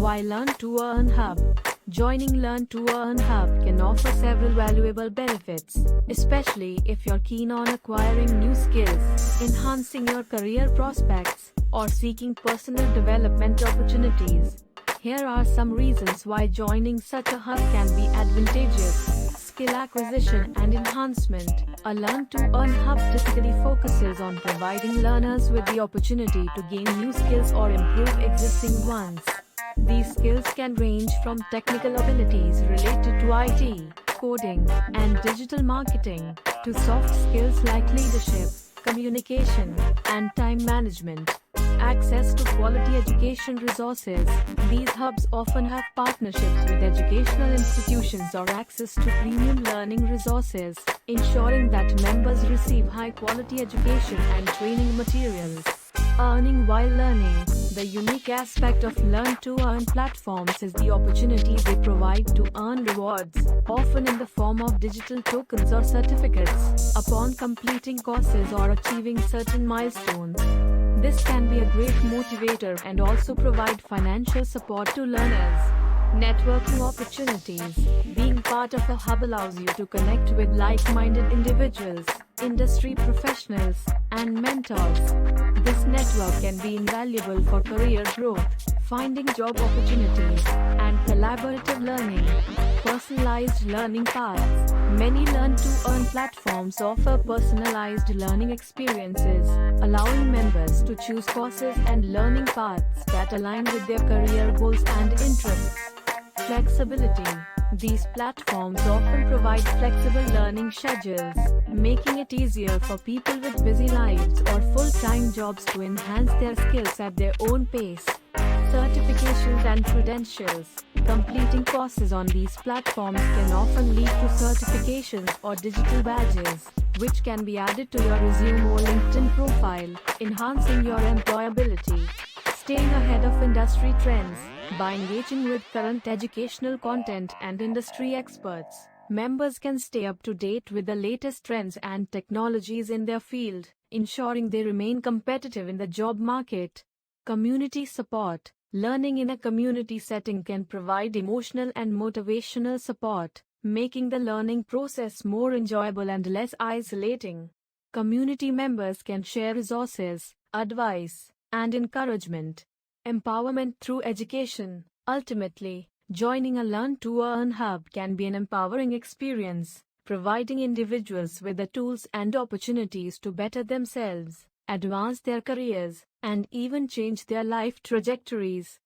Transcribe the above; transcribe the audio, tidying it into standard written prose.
Why Learn to Earn Hub? Joining Learn to Earn Hub can offer several valuable benefits, especially if you're keen on acquiring new skills, enhancing your career prospects, or seeking personal development opportunities. Here are some reasons why joining such a hub can be advantageous. Skill acquisition and enhancement. A Learn to Earn Hub typically focuses on providing learners with the opportunity to gain new skills or improve existing ones. These skills can range from technical abilities related to IT, coding, and digital marketing, to soft skills like leadership, communication, and time management. Access to quality education resources. These hubs often have partnerships with educational institutions or access to premium learning resources, ensuring that members receive high-quality education and training materials. Earning while learning. The unique aspect of Learn to Earn platforms is the opportunity they provide to earn rewards, often in the form of digital tokens or certificates, upon completing courses or achieving certain milestones. This can be a great motivator and also provide financial support to learners. Networking opportunities. Being part of a hub allows you to connect with like-minded individuals, industry professionals, and mentors. This network can be invaluable for career growth, finding job opportunities, and collaborative learning. Personalized learning paths. Many Learn to Earn platforms offer personalized learning experiences, allowing members to choose courses and learning paths that align with their career goals and interests. Flexibility. These platforms often provide flexible learning schedules, making it easier for people with busy lives or full-time jobs to enhance their skills at their own pace. Certifications and credentials. Completing courses on these platforms can often lead to certifications or digital badges, which can be added to your resume or LinkedIn profile, enhancing your employability. Staying ahead of industry trends. By engaging with current educational content and industry experts, members can stay up to date with the latest trends and technologies in their field, ensuring they remain competitive in the job market. Community support. Learning in a community setting can provide emotional and motivational support, making the learning process more enjoyable and less isolating. Community members can share resources, advice, and encouragement. Empowerment through education. Ultimately, joining a Learn to Earn hub can be an empowering experience, providing individuals with the tools and opportunities to better themselves, advance their careers, and even change their life trajectories.